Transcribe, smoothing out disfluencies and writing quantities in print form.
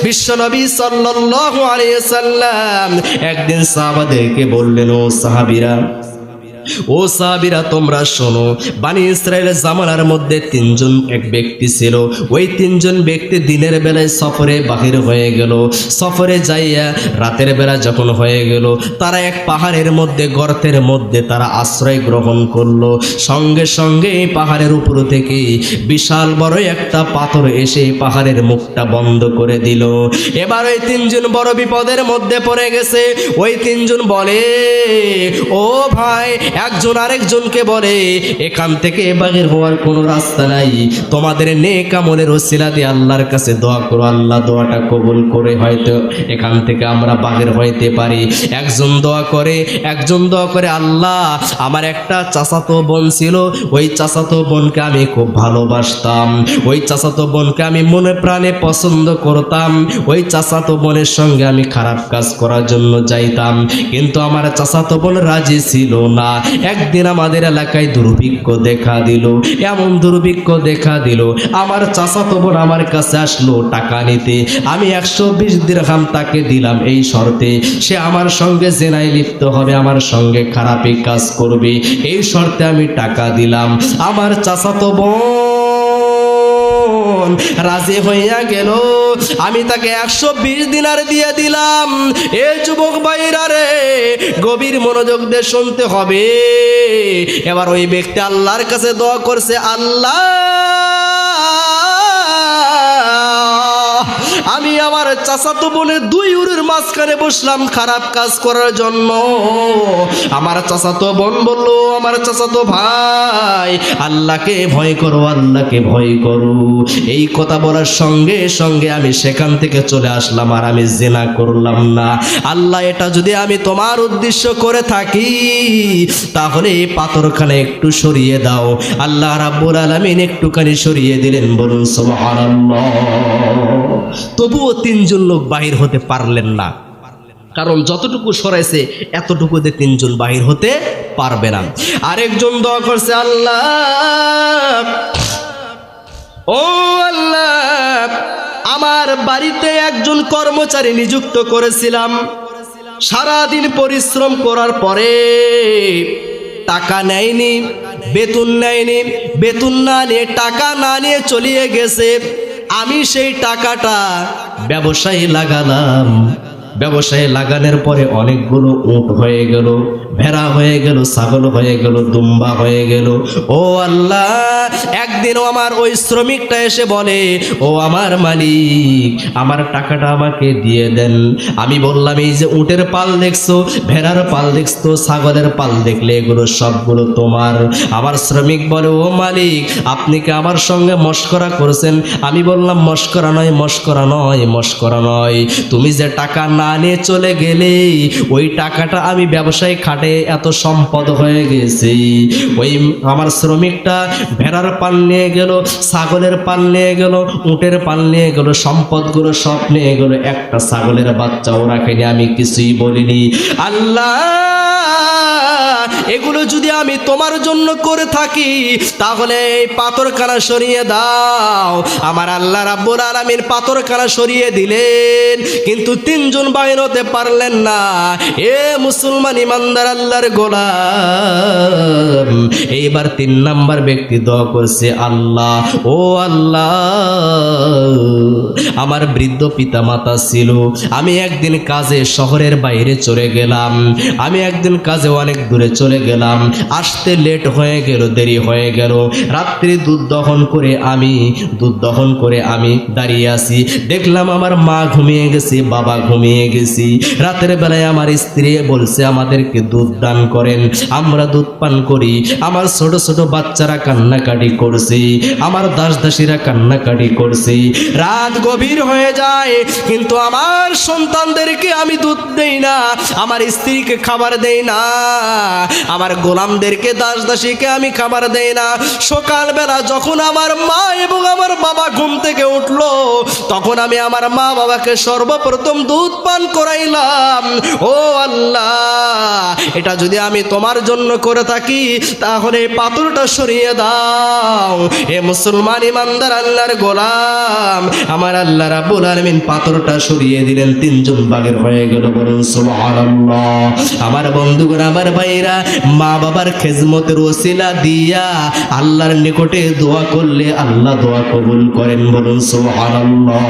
বিশ্বনবী সাল্লাল্লাহু আলাইহি সাল্লাম একদিন সাহাবাদেরকে বললেন, ও সাহাবীরা তোমরা শোনো, বানি ইসরায়েলের জামানার মধ্যে তিনজন এক ব্যক্তি ছিল। ওই তিনজন ব্যক্তি দিনের বেলায় সফরে বাহির হয়ে গেল। সফরে যাইয়া রাতের বেলা যখন হয়ে গেল, তারা এক পাহাড়ের মধ্যে গর্তের মধ্যে তারা আশ্রয় গ্রহণ করলো। সঙ্গে সঙ্গে এই পাহাড়ের উপর থেকে বিশাল বড় একটা পাথর এসে পাহাড়ের মুখটা বন্ধ করে দিল। এবার ওই তিনজন বড় বিপদের মধ্যে পড়ে গেছে। ওই তিনজন বলে, ও ভাই, একজন আরেকজনকে বলে, এখান থেকে বাহির হওয়ার কোনো রাস্তা নাই, তোমাদের নেক আমলের ওসিলা দিয়ে আল্লাহর কাছে দোয়া করো, আল্লাহ দোয়াটা কবুল করে হয়তো এখান থেকে আমরা বাহির হইতে পারি। একজন দোয়া করে, আল্লাহ, আমার একটা চাচাতো বোন ছিল, ওই চাচাতো বোনকে আমি খুব ভালোবাসতাম, ওই চাচাতো বোনকে আমি মনে প্রাণে পছন্দ করতাম, ওই চাচাতো বোনের সঙ্গে আমি খারাপ কাজ করার জন্য যাইতাম, কিন্তু আমার চাচাতো বোন রাজি ছিল না। একদিন আমাদের এলাকায় দুর্ভিক্ষ দেখা দিল, এমন দুর্ভিক্ষ দেখা দিল, আমার চাচাতো বোন আমার কাছে আসলো টাকা নিতে। আমি 120 দিরহাম তাকে দিলাম এই শর্তে, সে আমার সঙ্গে জেনায় লিপ্ত হবে, আমার সঙ্গে খারাপই কাজ করবে, এই শর্তে আমি টাকা দিলাম। আমার চাচাতো বোন রাজি হইয়া গেল, আমি তাকে 120 দিনার দিয়ে দিলাম। এ যুবক ভাইরা রে, গভীর মনোযোগ দিয়ে শুনতে হবে। এবার ওই ব্যক্তি আল্লাহর কাছে দোয়া করছে, আল্লাহ, আমি আমার চাচাতো বোনের দুই উরুর মাঝখানে বসলাম খারাপ কাজ করার জন্য। আমার চাচাতো বোন বলল, আমার চাচাতো ভাই, আল্লাহকে ভয় করো, আল্লাহকে ভয় করো। এই কথা বলার সঙ্গে সঙ্গে আমি সেখান থেকে চলে আসলাম, আর আমি জিনা করলাম না। আল্লাহ, এটা যদি আমি তোমার উদ্দেশ্য করে থাকি, তাহলে এই পাথরখানা একটু সরিয়ে দাও। আল্লাহ রাব্বুল আলামিন একটুখানি সরিয়ে দিলেন, বলুন সুবহানাল্লাহ। তবুও তিনজন লোক বাহির হতে পারলেন না, কারণ যতটুকু সরাইছে এতটুকুতে তিনজন বাহির হতে পারবে না। আরেকজন দোয়া করছে, আল্লাহ, ও আল্লাহ, আমার বাড়িতে একজন কর্মচারী নিযুক্ত করেছিলাম, সারাদিন পরিশ্রম করার পরে টাকা নেয়নি, বেতন নেয়নি, বেতন না নিয়ে, টাকা না নিয়ে চলিয়ে গেছে। আমি সেই টাকাটা ব্যবসায় লাগালাম, ব্যবসায় লাগানোর পরে অনেকগুলো উট হয়ে গেল, ভেড়া হয়ে গেল, ছাগল হয়ে গেল, দুম্বা হয়ে গেল। ও আল্লাহ, একদিনও আমার ওই শ্রমিকটা এসে বলে, ও আমার মালিক, আমার টাকাটা আমাকে দিয়ে দেন। আমি বললাম, এই যে উটের পাল দেখছো, ভেড়ার পাল দেখছো, ছাগলের পাল দেখলে এগুলো সবগুলো তোমার। আমার শ্রমিক বলে, ও মালিক, আপনি কি আমার সঙ্গে মশকরা করেছেন? আমি বললাম, মশকরা নয়, মশকরা নয়, মশকরা নয়, তুমি যে টাকা না নিয়ে চলে গেলে, ওই টাকাটা আমি ব্যবসায় খাটে এত সম্পদ হয়ে গেছে। ওই আমার শ্রমিকটা ভেড়ার পাল নিয়ে গেল, ছাগলের পাল নিয়ে গেল, উটের পাল নিয়ে গেল, সম্পদগুলো সব নিয়ে গেল, একটা ছাগলের বাচ্চাও রাখেনি, আমি কিছুই বলিনি। আল্লাহ, এগুলো যদি আমি তোমার জন্য করে থাকি, তাহলে এই পাথরখানা সরিয়ে দাও। আমার আল্লাহ রাব্বুল আলামিন পাথরখানা সরিয়ে দিলেন, কিন্তু তিনজন বাইর হতে পারলেন না। এ মুসলমান ইমানদার আল্লাহর গোলাম, এইবার 3 নাম্বার ব্যক্তি দোয়া করছে, আল্লাহ, ও আল্লাহ, আমার বৃদ্ধ পিতা মাতা ছিল, আমি একদিন কাজে শহরের বাইরে চলে গেলাম, আমি একদিন কাজে অনেক দূরে চলে গেলাম, আসতে লেট হয়ে গেল, দেরি হয়ে গেল। রাত্রি দুধ দহন করে আমি দাঁড়িয়ে আছি, দেখলাম আমার মা ঘুমিয়ে গেছে, বাবা ঘুমিয়ে গেছি। রাতের বেলায় আমার স্ত্রী বলছে আমাদেরকে দুধ দান করেন, আমরা দুধ পান করি। আমার ছোট ছোট বাচ্চারা কান্নাকাটি করছে, আমার দাস দাসীরা কান্নাকাটি করছে। রাত গভীর হয়ে যায়, কিন্তু আমার সন্তানদেরকে আমি দুধ দেই না, আমার স্ত্রীকে খাবার দেই না, আমার গোলামদেরকে, দাস দাসীকে আমি খাবার দেই না। সকালবেলা যখন আমার মা এবং আমার বাবা ঘুম থেকে উঠলো, তখন আমি আমার মা বাবাকে সর্বপ্রথম দুধ পান করাইলাম। ও আল্লাহ, এটা যদি আমি তোমার জন্য করে থাকি, তাহলে পাথরটা সরিয়ে দাও। এ মুসলমান ইমানদার আল্লাহর গোলাম, আমার আল্লাহ আল্লাহ রাব্বুল আলামিন পাথরটা সরিয়ে দিলেন, তিনজন বাগের হয়ে গেল। বলুন সুবহানাল্লাহ। আমার বন্ধুগণ, আমার ভাইরা, মা বাবার খেজমতের ওসিলা দিয়া আল্লাহর নিকটে দোয়া করলে আল্লাহ দোয়া কবুল করেন। বলুন সুবহানাল্লাহ।